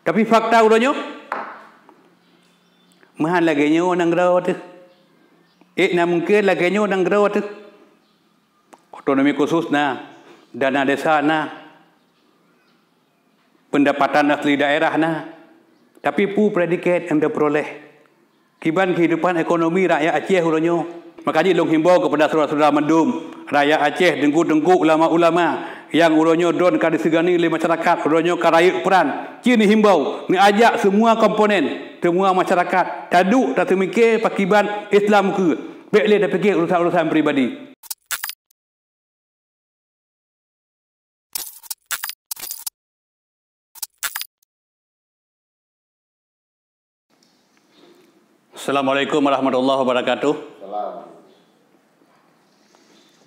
Tapi fakta udahnya mahan lagi orang gerak tu. Nak mungkin lagi orang gerak tu. Otonomi khusus dana desa pendapatan asli daerah tapi predikat yang diperoleh kiban kehidupan ekonomi rakyat Aceh udahnya. Makanya long himbau kepada saudara-saudara mendum rakyat Aceh, dengku-dengku ulama-ulama yang udahnya don ka disegani oleh masyarakat, udahnya ka rakyat peran. Kini himbau ni ajak semua komponen, semua masyarakat taduk tak termikir pakiban Islam ke. Baik boleh dah fikir urusan-urusan peribadi. Assalamualaikum warahmatullahi wabarakatuh.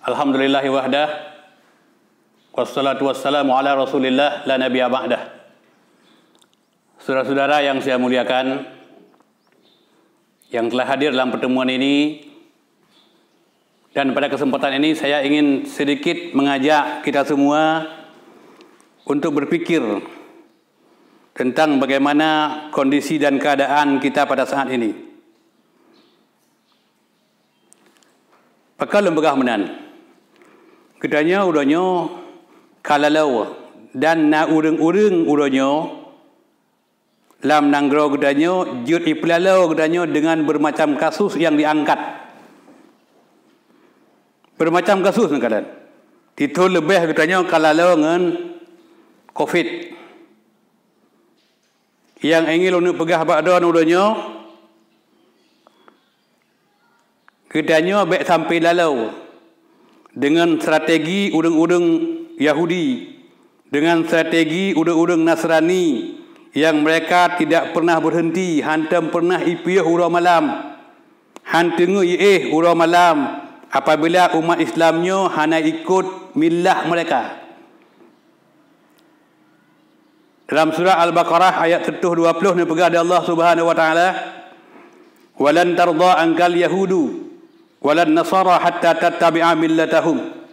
Alhamdulillahi wahdah. Wassalatu wassalamu ala rasulillah la nabiyya ba'dah. Saudara-saudara yang saya muliakan, yang telah hadir dalam pertemuan ini, dan pada kesempatan ini saya ingin sedikit mengajak kita semua untuk berpikir tentang bagaimana kondisi dan keadaan kita pada saat ini. Pakal lembagah menan. Kedanya udahnya kalalau dan na ureng-ureng udahnya lam nanggro kedanya jut iplalau kedanya dengan bermacam kasus yang diangkat. Bermacam kasus kadang. Itu lebih kedanya kalalau dengan COVID. Yang ingin untuk pegah bakdan udahnya kedanya baik sampai lalau dengan strategi urang-urang Yahudi, dengan strategi urang-urang Nasrani yang mereka tidak pernah berhenti, hantam pernah ipiah urang malam, hantengu urang malam apabila umat Islamnya hanya ikut millah mereka. Dalam surah Al-Baqarah ayat 120 ni pegang Allah Subhanahu wa taala, "Walan tarda ankal yahudu walan nasara hatta tattabi'a millatahum."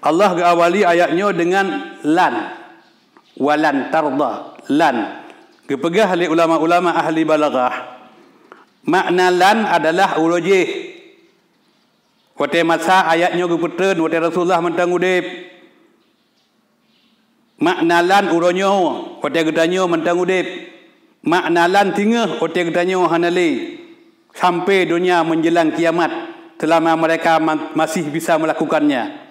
Allah awali ayatnya dengan lan. Walan tarda, lan. Kepegah oleh ulama-ulama ahli balaghah. Makna lan adalah urujih. Wate masa ayatnya keputren, wate Rasulullah mentang udip. Makna lan uronyo, wate gedanyo mentang udip. Makna lan tingah, wate gedanyo hanali. Sampai dunia menjelang kiamat selama mereka masih bisa melakukannya.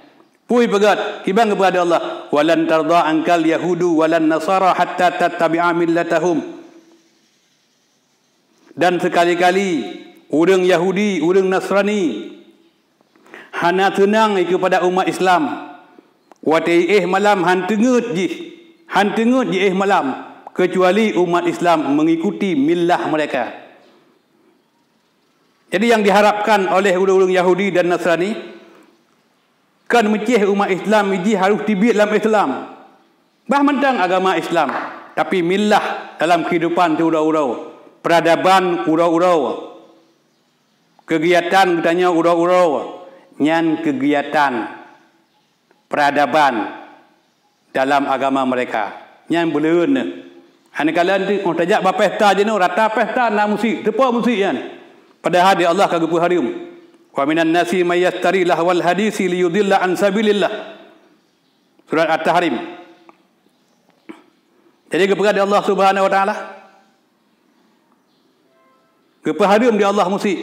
Pui begat hibang kepada Allah, walan tarda ankal yahudu walan nasara hatta tattabi'a millatahum. Dan sekali-kali urang Yahudi, urang Nasrani hana tenang kepada umat Islam. Wate malam hantengut ji malam kecuali umat Islam mengikuti millah mereka. Jadi yang diharapkan oleh ulung-ulung Yahudi dan Nasrani kan mencih umat Islam ini harus tibit dalam Islam. Bah mentang agama Islam, tapi millah dalam kehidupan tu urau-urau. Peradaban urau-urau. Kegiatan katanya urau-urau. Nyan kegiatan peradaban dalam agama mereka. Nyan beleun. Hanikalan tu tajak ba pesta je no, rata pesta nak musik, tepa musik kan. Padahal di Allah kagak harim. Wa minan nasi may yastari lahwal hadisi liyudilla an sabilillah. Surah At-Tahrim. Jadi kepada Allah Subhanahu wa taala. Kepaharim di Allah musik.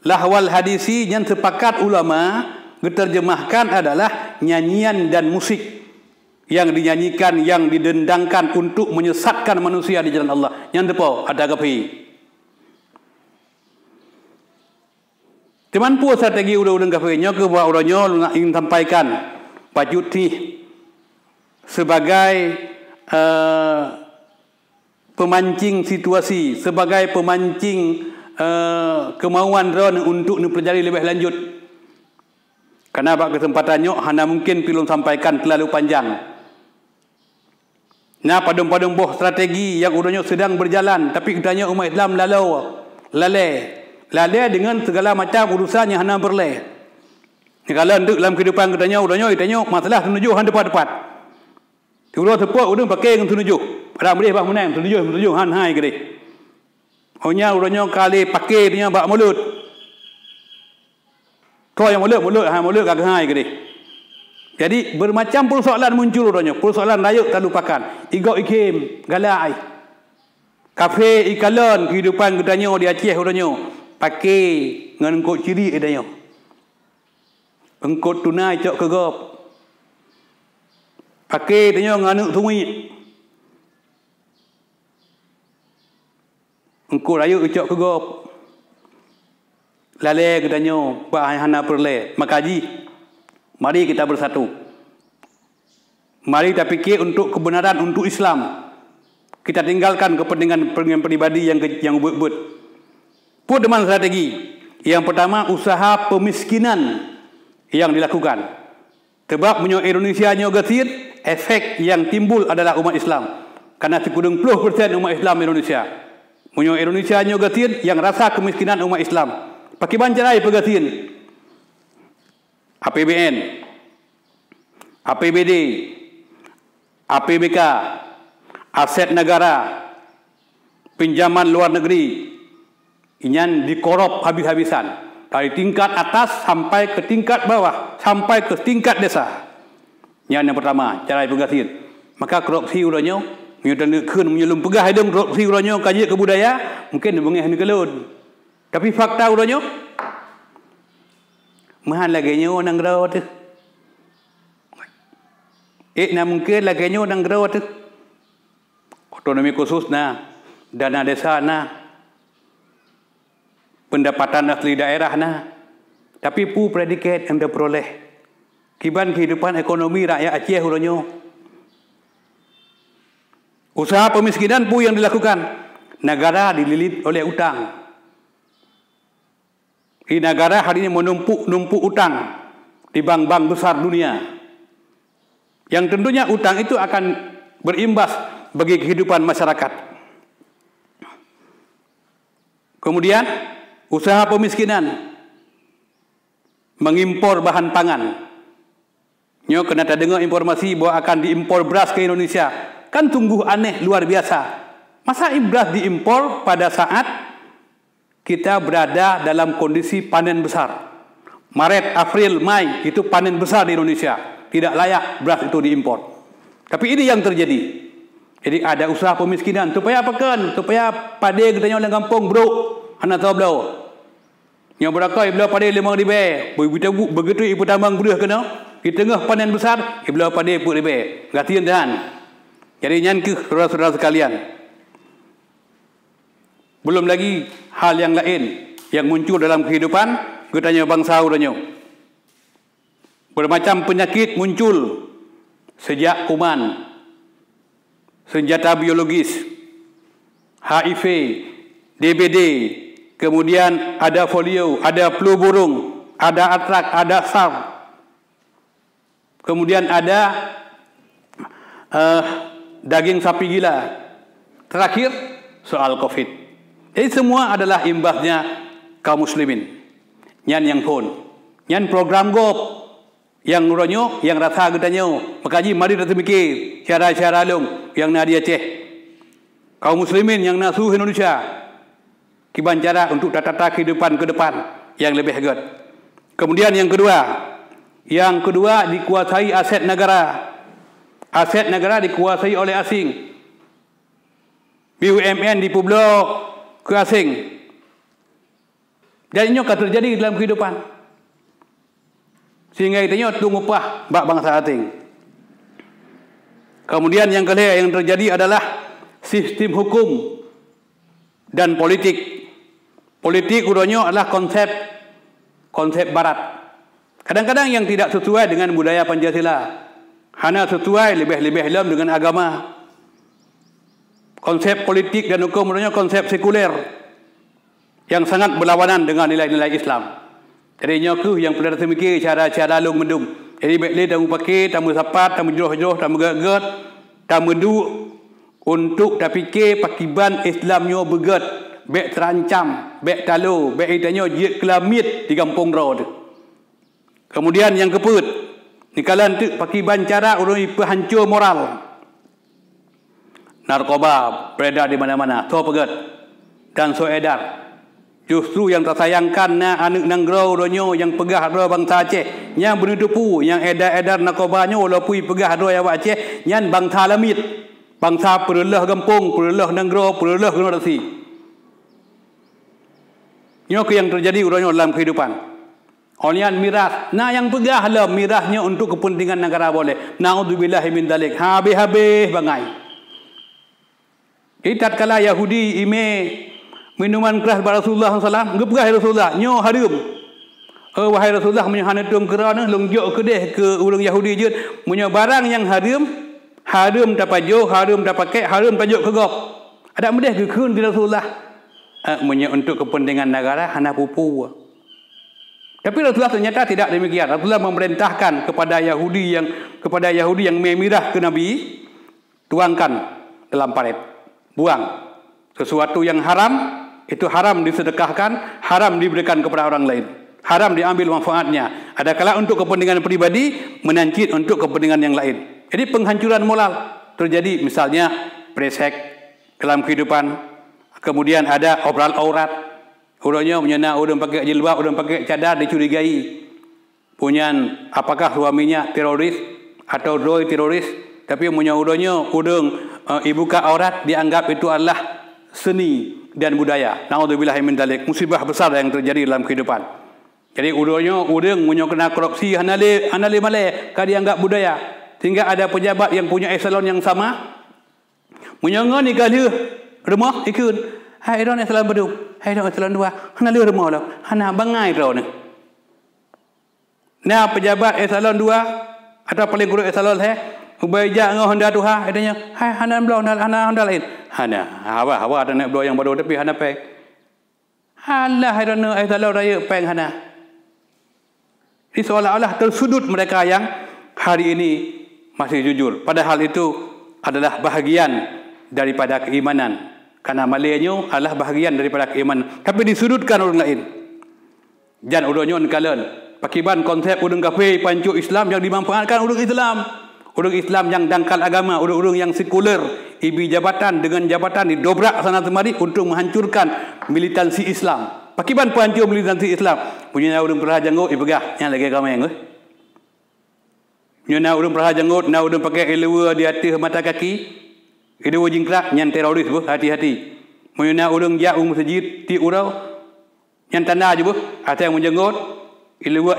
Lahwal hadisi yang sepakat ulama diterjemahkan adalah nyanyian dan musik yang dinyanyikan, yang didendangkan untuk menyesatkan manusia di jalan Allah. Yang depo ada gapi. Cuman pun strategi udang-udang kafirnya ke buat udangnya nak ingin sampaikan wajud ni sebagai pemancing situasi, sebagai pemancing kemauan Ron untuk mempelajari lebih lanjut. Karena bak kesempatannya hanya mungkin pilih sampaikan terlalu panjang. Nah, padung-padung boh strategi yang udahnya sedang berjalan, tapi katanya umat Islam lalai dengan segala macam urusan yang hana berleh. Kalau dalam kehidupan katanya udahnya masalah tujuh han depan-depan. Kedua tepat udah pakai dengan tujuh. Pada boleh bah menang, tujuh han hai ke deh. Hanya urangnya kali pakai dia bak mulut. Kau yang mulut kagak hai ke deh. Jadi bermacam persoalan muncul urangnya. Persoalan rayuk tak lupakan. Igok ikim, galai. Kafe ikalon kehidupan gedanya di Aceh urangnya. Pakai ngan engkau ciri edanya. Engkau tunai cok kegop. Pakai tanya nganuk tungui. Engkau rayuk cok kegop. Lale gedanya bah hana perle. Makaji. Mari kita bersatu. Mari kita fikir untuk kebenaran, untuk Islam. Kita tinggalkan kepentingan pribadi yang buat-buat. Put dengan strategi. Yang pertama, usaha pemiskinan yang dilakukan. Sebab punya Indonesia nyo getir, efek yang timbul adalah umat Islam. Karena 70% umat Islam Indonesia. Punya Indonesia nyo getir yang rasa kemiskinan umat Islam. Pakai bancarai pegatin. APBN, APBD, APBK, aset negara, pinjaman luar negeri, inyan dikorop habis-habisan. Dari tingkat atas sampai ke tingkat bawah, sampai ke tingkat desa. Yang pertama, cara pegatin. Maka korupsi urangnya, menyelum pegah hidung korupsi urangnya kaji kebudaya, mungkin bengih ni kelun. Tapi fakta urangnya, mahan lagi nyo nang raw tu. Na mungkin lagi nyo nang raw tu. Otonomi khusus na, dana desa na, pendapatan asli daerah na. Tapi pu predikat yang diperoleh. Kiban kehidupan ekonomi rakyat Aceh urangnya. Usaha pemiskinan pu yang dilakukan. Negara dililit oleh utang. Di negara hari ini menumpuk utang di bank-bank besar dunia. Yang tentunya utang itu akan berimbas bagi kehidupan masyarakat. Kemudian usaha pemiskinan mengimpor bahan pangan. Nyo kena dengar informasi bahwa akan diimpor beras ke Indonesia. Kan sungguh aneh luar biasa. Masa beras diimpor pada saat kita berada dalam kondisi panen besar. Maret, April, Mei itu panen besar di Indonesia. Tidak layak beras itu diimpor. Tapi ini yang terjadi. Jadi ada usaha pemiskinan. Supaya apa kan? Supaya pada kita orang kampung bro. Anak tahu belau. Yang berakai belau pada lemang ribe. Begitu ibu tambang beruh kena. Di tengah panen besar. Belau pada ibu ribe. Gatian dan. Jadi nyanku saudara-saudara sekalian. Belum lagi hal yang lain yang muncul dalam kehidupan getanya bangsa urangnya. Bermacam penyakit muncul sejak kuman, senjata biologis, HIV, DBD, kemudian ada polio, ada flu burung, ada antrak, ada SARS. Kemudian ada daging sapi gila. Terakhir soal COVID. Jadi semua adalah imbasnya kaum muslimin. Nyan yang pun. Nyan program GOP. Yang nuranyo, yang rasa getanyo. Makaji mari kita mikir. Cara-cara long yang nadi Aceh. Kaum muslimin yang nasuh Indonesia. Kiban cara untuk tata kehidupan ke depan. Yang lebih hebat. Kemudian yang kedua. Yang kedua dikuasai aset negara. Aset negara dikuasai oleh asing. BUMN dipublik ke asing. Dan ini akan terjadi dalam kehidupan. Sehingga itu tunggu upah bak bangsa asing. Kemudian yang kedua yang terjadi adalah sistem hukum dan politik. Politik udahnya adalah konsep barat. Kadang-kadang yang tidak sesuai dengan budaya Pancasila. Hanya sesuai lebih-lebih dalam dengan agama. Konsep politik dan hukum menurutnya konsep sekuler yang sangat berlawanan dengan nilai-nilai Islam. Jadi nyoku yang perlu termikir cara-cara long mendung. Jadi baiklah tamu pakai, tamu sapat, tamu jodoh-jodoh, tamu gagat, tamu du untuk terfikir pakiban Islamnya begat, baik terancam, baik talu, baik itanya jiat kelamit di kampung road. Kemudian yang keput, nikalan tu pakiban cara urang hancur moral. narkoba beredar di mana-mana, so pegat dan so edar. Justru yang tersayangkan na anak nangrau donyo yang pegah ro bangsa Aceh, yang benidupu yang edar-edar narkobanya walaupun pegah ro ya Aceh, yang bangsa lamit, bangsa perelah kampung, perelah nangrau, perelah generasi. Nyo ke yang terjadi uronyo dalam kehidupan. Olian miras, nah yang pegah lah mirasnya untuk kepentingan negara boleh. Naudzubillahi min dzalik. Habis-habis bangai. Kita kala Yahudi minuman keras pada Rasulullah SAW, gepegah Rasulullah, nyo harum. Wahai Rasulullah, menyo hanatum kerana longjok kedeh ke orang Yahudi je, menyo barang yang harum dapat jo, harum dapat kek, harum tajuk ke gop. Ada medeh ke kun di Rasulullah. Menyo untuk kepentingan negara hana pupu. Tapi Rasulullah ternyata tidak demikian. Rasulullah memerintahkan kepada Yahudi yang memirah ke Nabi, tuangkan dalam paret, buang. Sesuatu yang haram itu haram disedekahkan, haram diberikan kepada orang lain, haram diambil manfaatnya. Adakala untuk kepentingan pribadi, menancit untuk kepentingan yang lain. Jadi penghancuran moral terjadi, misalnya presek dalam kehidupan, kemudian ada obral aurat, urangnya menyena urang pakai jilbab, urang pakai cadar dicurigai, punyan apakah suaminya teroris atau doi teroris, tapi punya urangnya ibuka aurat dianggap itu adalah seni dan budaya. Naudzubillahi min dzalik. Musibah besar yang terjadi dalam kehidupan. Jadi urang kena korupsi hanale male ka dianggap budaya. Sehingga ada pejabat yang punya eselon yang sama. Munyangan ni kali rumah ikut. Hai ron eselon bedu. Hai ron eselon dua. Hanale rumah lah. Hana bangai ro ni. Nah pejabat eselon 2 atau paling guru eselon Ubaijak ngau Honda tuha, adanya, hai hana belau hana Honda lain. Hana, hawa ada nak belau yang baru tapi hana peng. Halah hana kalau raya peng hana. Ini seolah-olah tersudut mereka yang hari ini masih jujur. Padahal itu adalah bahagian daripada keimanan. Karena malainya adalah bahagian daripada keimanan. Tapi disudutkan orang lain. Jan udonyon kalen. Pakiban konsep udang kafe pancuk Islam yang dimanfaatkan udang Islam. Orang Islam yang dangkal agama, orang-orang yang sekuler, ibi jabatan dengan jabatan didobrak sana kemari untuk menghancurkan militansi Islam. Pakiban pancur militansi Islam. Punya orang perah janggut, ibegah yang lagi kami yang. Punya orang perah janggut, orang pakai elewa di atas mata kaki, elewa jingkrak, yang teroris bu, hati-hati. Punya orang jauh masjid ti urau, yang tanda je bu, ada yang menjanggut, elewa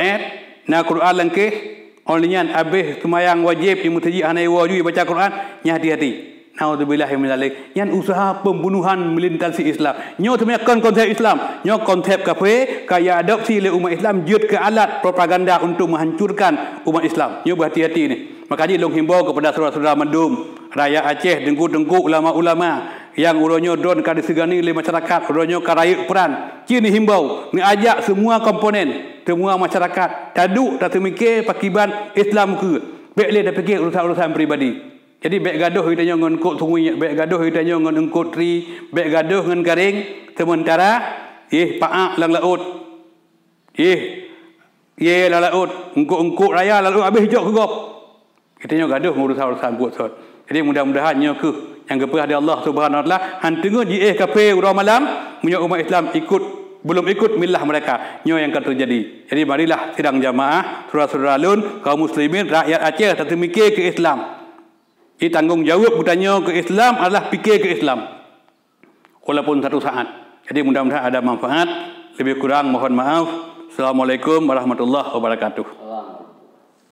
na Quran langkeh. Olehnya habis semayang wajib di masjid hanai wajib baca Quran, nya hati-hati. Naudzubillahi min dzalik. Yang usaha pembunuhan militansi Islam. Nyo sebenarnya konsep Islam, nyo konsep kafe kaya adopsi oleh umat Islam jut ke alat propaganda untuk menghancurkan umat Islam. Nyo berhati-hati ni. Makanya long himbau kepada saudara-saudara mendum, rakyat Aceh, dengku-dengku ulama-ulama yang uronyo don ka disegani oleh masyarakat, uronyo ka rakyat peran. Kini himbau, ni ajak semua komponen, semua masyarakat taduk tak mikir pakiban Islam ke. Baik le dah fikir urusan-urusan pribadi. Jadi baik gaduh kita nyon kok tungui, baik gaduh kita nyon engkot tri, baik gaduh ngan garing sementara paak lang laut. Lang laut, engkot raya lalu habis hijau ke gop. Kita nyon gaduh urusan-urusan buat sot. Jadi mudah-mudahan nyo ke yang kepada ada Allah Subhanahu wa taala hantungo ji kafe urang malam punya umat Islam belum ikut milah mereka, nyo yang akan terjadi. Jadi marilah sidang jamaah, saudara-saudara lun, kaum muslimin, rakyat Aceh tak mikir ke Islam. Ini tanggungjawab bertanya ke Islam adalah fikir ke Islam. Walaupun satu saat. Jadi mudah-mudahan ada manfaat. Lebih kurang mohon maaf. Assalamualaikum warahmatullahi wabarakatuh.